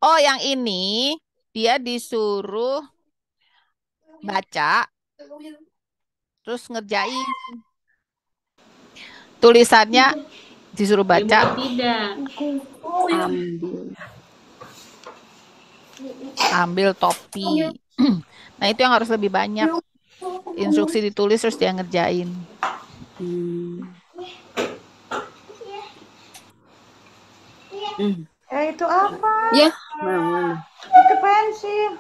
Oh, yang ini dia disuruh baca, terus ngerjain. Tulisannya disuruh baca, Boleh tidak? Ambil. ambil topi. Nah, itu yang harus lebih banyak. Instruksi ditulis terus dia ngerjain. Hmm. Hmm. Itu apa? Ya, mana? Itu pensil.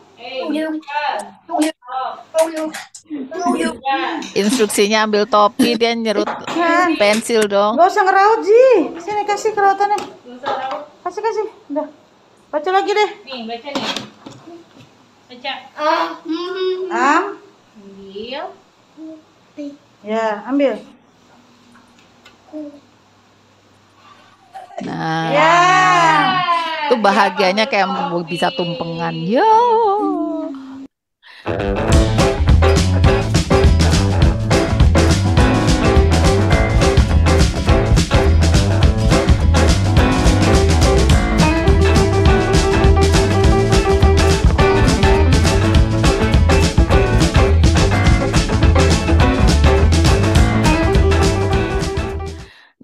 Instruksinya ambil topi, dia nyerut Nah, pensil dong. nggak usah ngeraut, Ji. Sini kasih kerautannya. Kasih, kasih. Udah. Baca lagi deh. Nih, baca nih. Baca. Am. Ambil. Ya, ambil. Nah, Ya. itu bahagianya kayak bisa tumpengan. Yo.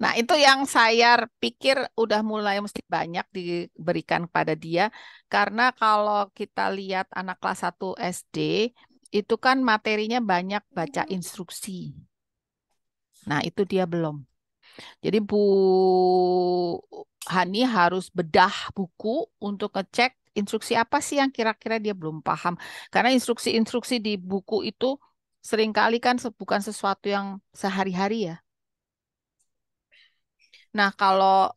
Nah, itu yang saya pikir udah mulai mesti banyak diberikan pada dia. Karena kalau kita lihat anak kelas 1 SD, itu kan materinya banyak baca instruksi. Nah, itu dia belum. Jadi Bu Hani harus bedah buku untuk ngecek instruksi apa sih yang kira-kira dia belum paham. Karena instruksi-instruksi di buku itu seringkali kan bukan sesuatu yang sehari-hari ya. Nah, kalau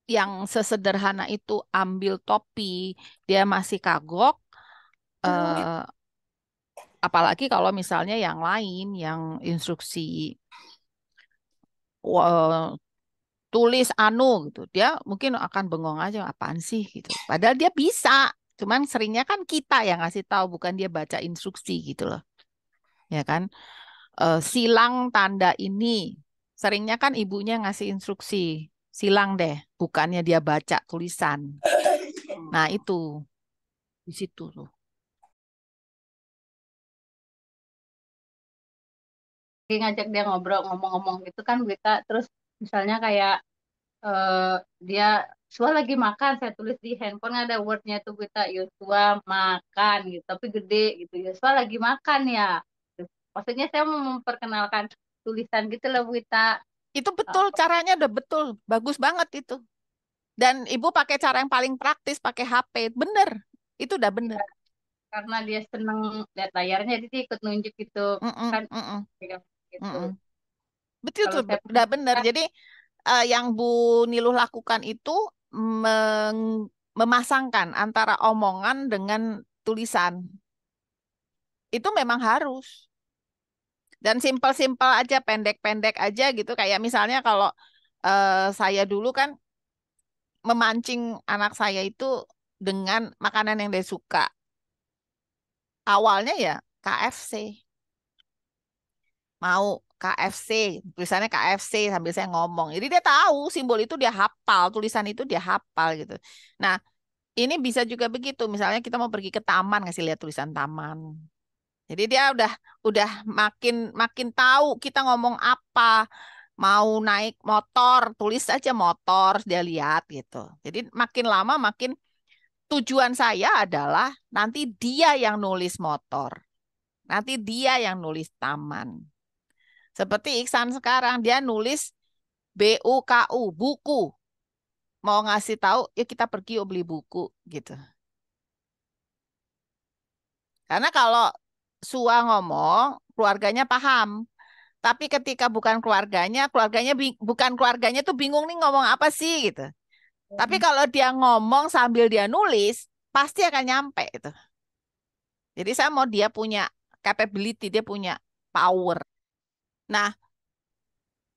yang sesederhana itu ambil topi, dia masih kagok, eh, apalagi kalau misalnya yang lain, yang instruksi tulis anu gitu, dia mungkin akan bengong aja apaan sih gitu. Padahal dia bisa, cuman seringnya kan kita yang ngasih tahu, bukan dia baca instruksi gitu loh, ya kan? Silang tanda ini, seringnya kan ibunya ngasih instruksi, silang deh, bukannya dia baca tulisan. Nah itu di situ tuh. Ngajak dia ngobrol, ngomong-ngomong gitu kan kita terus misalnya kayak eh, dia Yosua lagi makan, saya tulis di handphone ada wordnya tuh kita Yosua makan gitu tapi gede gitu, Yosua lagi makan ya. Maksudnya saya mau memperkenalkan tulisan gitu loh Bu Ita. Itu betul, caranya udah betul, bagus banget itu. Dan ibu pakai cara yang paling praktis, pakai HP, bener. Itu udah bener. Ya, karena dia seneng lihat layarnya jadi dia ikut nunjuk gitu Mm-mm, kan, mm-mm, pegang gitu. mm-mm. Betul Kalau tuh, saya udah bener. Jadi yang Bu Niluh lakukan itu memasangkan antara omongan dengan tulisan. Itu memang harus. Dan simpel-simpel aja, pendek-pendek aja gitu. Kayak misalnya kalau saya dulu kan memancing anak saya itu dengan makanan yang dia suka. Awalnya ya KFC. Mau KFC, tulisannya KFC sambil saya ngomong. Jadi dia tahu simbol itu dia hafal, tulisan itu dia hafal gitu. Nah, ini bisa juga begitu. Misalnya kita mau pergi ke taman ngasih lihat tulisan taman. Jadi dia udah makin makin tahu kita ngomong apa. Mau naik motor, tulis aja motor, dia lihat gitu. Jadi makin lama makin tujuan saya adalah nanti dia yang nulis motor. Nanti dia yang nulis taman. Seperti Iksan sekarang, dia nulis BUKU, buku. Mau ngasih tahu, ya kita pergi yuk beli buku gitu. Karena kalau Sua ngomong, keluarganya paham. Tapi ketika keluarganya bukan keluarganya tuh bingung nih ngomong apa sih gitu. Tapi kalau dia ngomong sambil dia nulis, pasti akan nyampe itu. Jadi saya mau dia punya capability, dia punya power. Nah,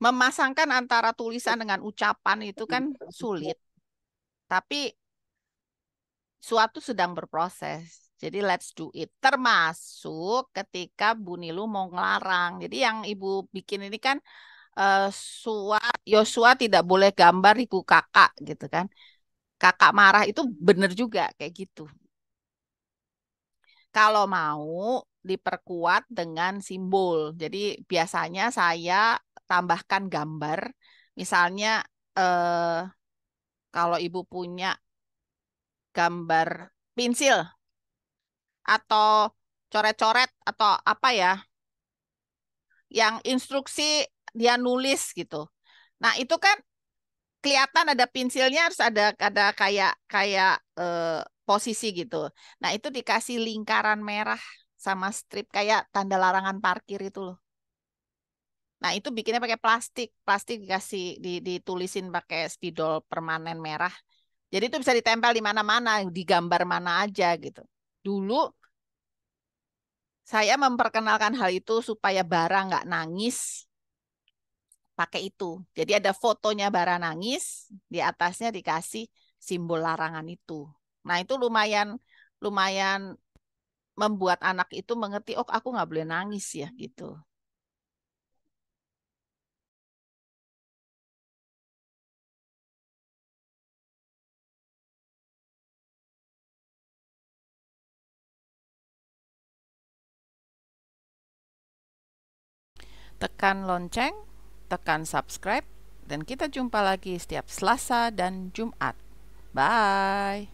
memasangkan antara tulisan dengan ucapan itu kan sulit. Tapi suatu sedang berproses. Jadi let's do it. Termasuk ketika Bu Nilu mau ngelarang. Jadi yang Ibu bikin ini kan eh, Yosua tidak boleh gambar ibu kakak gitu kan. kakak marah itu bener juga kayak gitu. Kalau mau diperkuat dengan simbol. Jadi biasanya saya tambahkan gambar. Misalnya kalau ibu punya gambar pensil atau coret-coret atau apa ya, yang instruksi dia nulis gitu. Nah, itu kan kelihatan ada pensilnya harus ada kayak kayak posisi gitu. Nah, itu dikasih lingkaran merah sama strip kayak tanda larangan parkir itu loh. Nah, itu bikinnya pakai plastik. Plastik dikasih ditulisin pakai spidol permanen merah. Jadi itu bisa ditempel di mana-mana, di gambar mana aja gitu. Dulu saya memperkenalkan hal itu supaya Bara nggak nangis pakai itu. Jadi ada fotonya Bara nangis, di atasnya dikasih simbol larangan itu. Nah, itu lumayan lumayan membuat anak itu mengerti, oh aku nggak boleh nangis ya gitu. Tekan lonceng, tekan subscribe, dan kita jumpa lagi setiap Selasa dan Jumat. Bye.